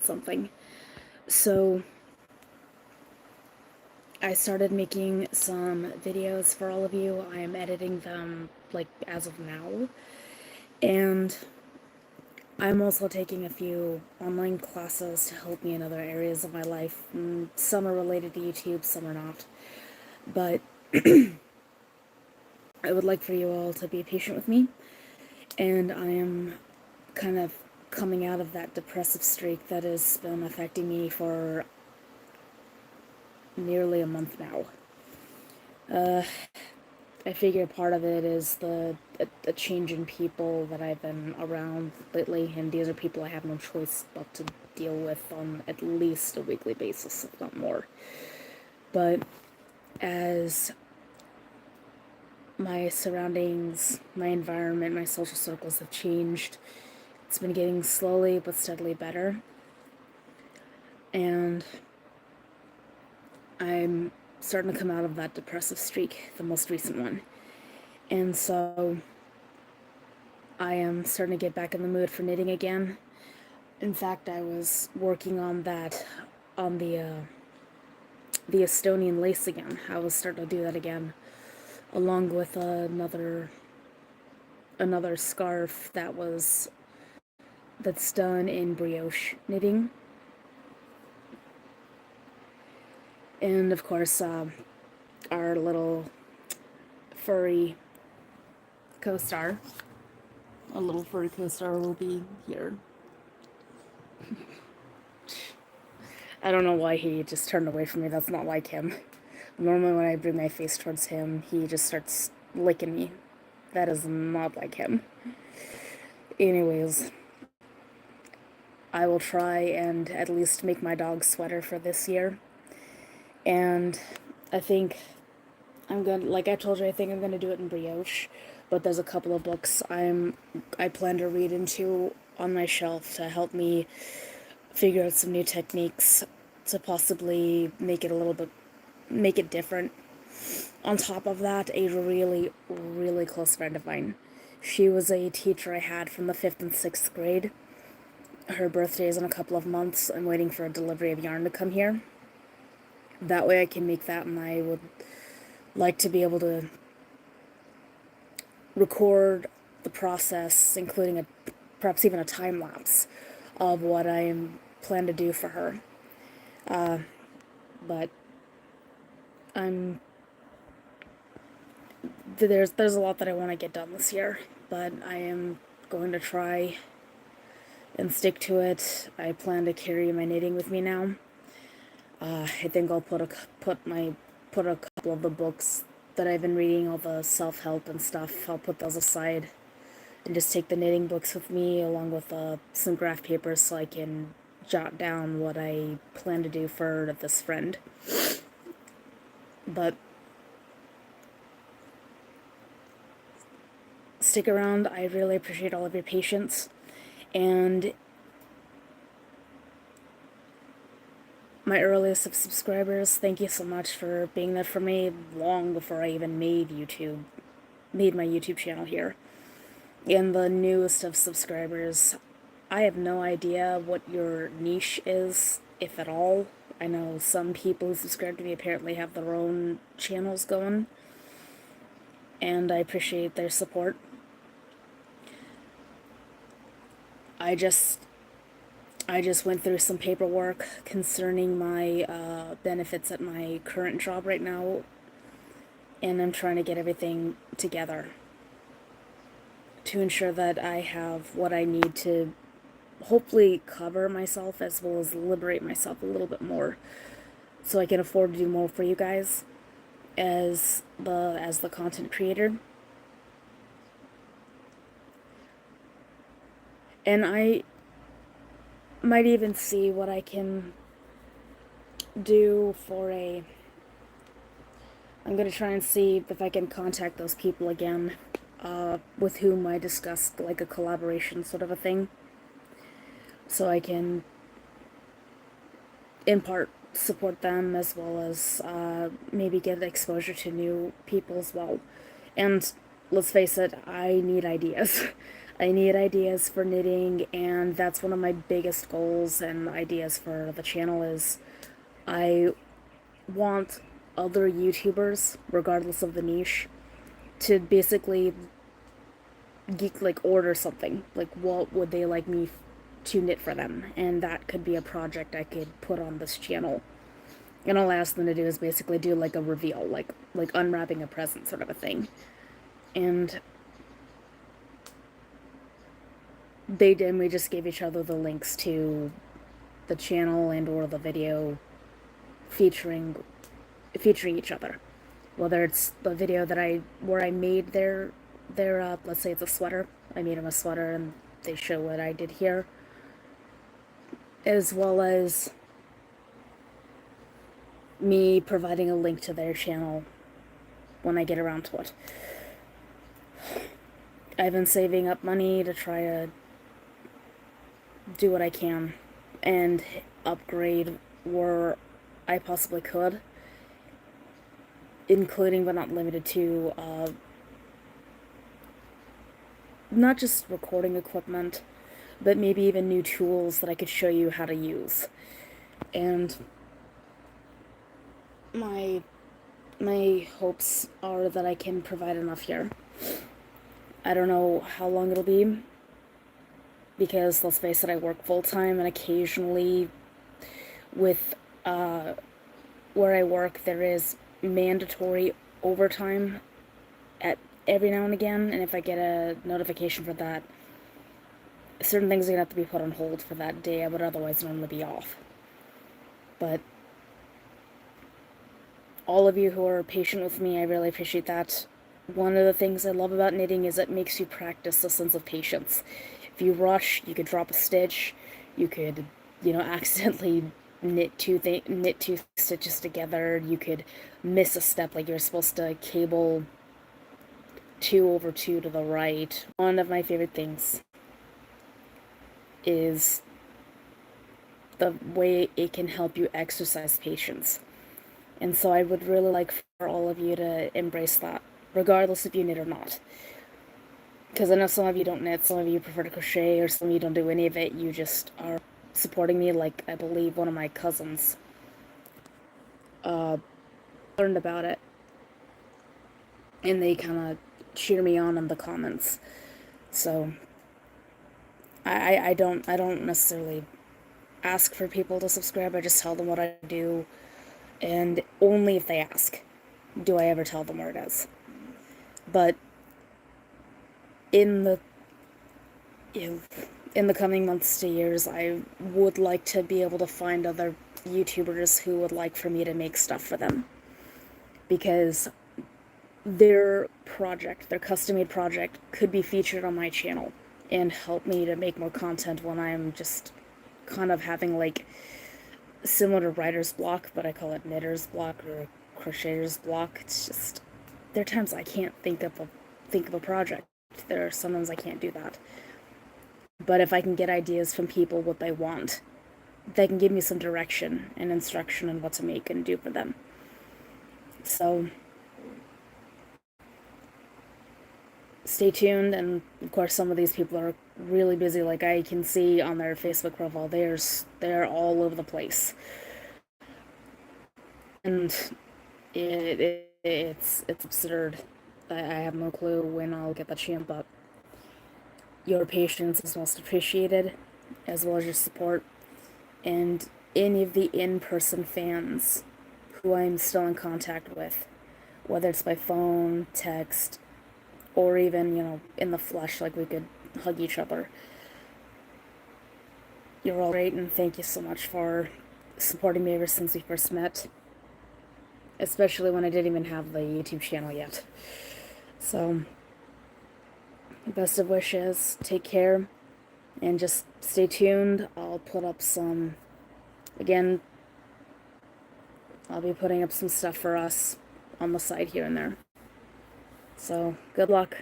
something. So I started making some videos for all of you. I am editing them like as of now. And I'm also taking a few online classes to help me in other areas of my life. Some are related to YouTube, some are not. But I would like for you all to be patient with me. And I am kind of coming out of that depressive streak that has been affecting me for nearly a month now. I figure part of it is the change in people that I've been around lately, and these are people I have no choice but to deal with on at least a weekly basis, if not more. But as my surroundings, my environment, my social circles have changed, it's been getting slowly but steadily better. And I'm starting to come out of that depressive streak, the most recent one. And so I am starting to get back in the mood for knitting again. In fact, I was working on that, on the Estonian lace again. I was starting to do that again, along with another scarf that's done in brioche knitting, and of course, our little furry co-star, a little furry co-star will be here. I don't know why he just turned away from me. That's not like him. Normally, when I bring my face towards him, he just starts licking me. That is not like him. Anyways, I will try and at least make my dog sweater for this year. And I think I'm gonna, like I told you, I think I'm gonna do it in brioche. But there's a couple of books I plan to read into on my shelf to help me figure out some new techniques to possibly make it different. On top of that, a really, really close friend of mine. She was a teacher I had from the 5th and 6th grade. Her birthday is in a couple of months. I'm waiting for a delivery of yarn to come here. That way I can make that, and I would like to be able to record the process, including perhaps even a time lapse of what I plan to do for her. But I'm there's a lot that I want to get done this year, but I am going to try and stick to it. I plan to carry my knitting with me now. I think I'll put a couple of the books that I've been reading, all the self-help and stuff. I'll put those aside and just take the knitting books with me, along with some graph papers, so I can jot down what I plan to do for this friend. But stick around. I really appreciate all of your patience. And my earliest of subscribers, thank you so much for being there for me long before I even made my YouTube channel here. And the newest of subscribers, I have no idea what your niche is, if at all. I know some people who subscribe to me apparently have their own channels going, and I appreciate their support. I just went through some paperwork concerning my benefits at my current job right now, and I'm trying to get everything together to ensure that I have what I need to hopefully cover myself, as well as liberate myself a little bit more, so I can afford to do more for you guys as the content creator. And I might even see what I can do I'm going to try and see if I can contact those people again, with whom I discussed like a collaboration sort of a thing, so I can in part support them, as well as maybe get exposure to new people as well. And let's face it, I need ideas. I need ideas for knitting, and that's one of my biggest goals and ideas for the channel is I want other YouTubers, regardless of the niche, to basically geek like order something. Like what would they like me to knit for them? And that could be a project I could put on this channel. And all I ask them to do is basically do like a reveal, like unwrapping a present sort of a thing. And they did. We just gave each other the links to the channel and or the video featuring each other. Whether it's the video that I where I made their let's say it's a sweater. I made them a sweater and they show what I did here, as well as me providing a link to their channel when I get around to it. I've been saving up money to try to do what I can and upgrade where I possibly could, including but not limited to not just recording equipment, but maybe even new tools that I could show you how to use. And my hopes are that I can provide enough here. I don't know how long it'll be, because let's face it, I work full time, and occasionally with where I work there is mandatory overtime at every now and again, and if I get a notification for that, certain things are gonna have to be put on hold for that day. I would otherwise normally be off. But all of you who are patient with me, I really appreciate that. One of the things I love about knitting is it makes you practice a sense of patience. If you rush, you could drop a stitch, you could, accidentally knit two stitches together, you could miss a step, like you're supposed to cable 2/2 to the right. One of my favorite things is the way it can help you exercise patience. And so I would really like for all of you to embrace that, regardless if you knit or not. Because I know some of you don't knit, some of you prefer to crochet, or some of you don't do any of it. You just are supporting me, like I believe one of my cousins learned about it, and they kind of cheer me on in the comments. So I don't necessarily ask for people to subscribe. I just tell them what I do, and only if they ask do I ever tell them where it is. But in the in the coming months to years, I would like to be able to find other YouTubers who would like for me to make stuff for them, because their custom-made project, could be featured on my channel and help me to make more content when I'm just kind of having like similar to writer's block, but I call it knitter's block or crocheter's block. It's just there are times I can't think of a project. There are sometimes I can't do that. But if I can get ideas from people what they want, they can give me some direction and instruction on what to make and do for them. So stay tuned, and of course some of these people are really busy. Like I can see on their Facebook profile, they're all over the place, and it's absurd. I have no clue when I'll get the chance, but your patience is most appreciated, as well as your support, and any of the in-person fans who I'm still in contact with, whether it's by phone, text, or even, in the flesh, like we could hug each other. You're all great, and thank you so much for supporting me ever since we first met, especially when I didn't even have the YouTube channel yet. So, best of wishes, take care, and just stay tuned. I'll put up again, I'll be putting up some stuff for us on the side here and there. So, good luck.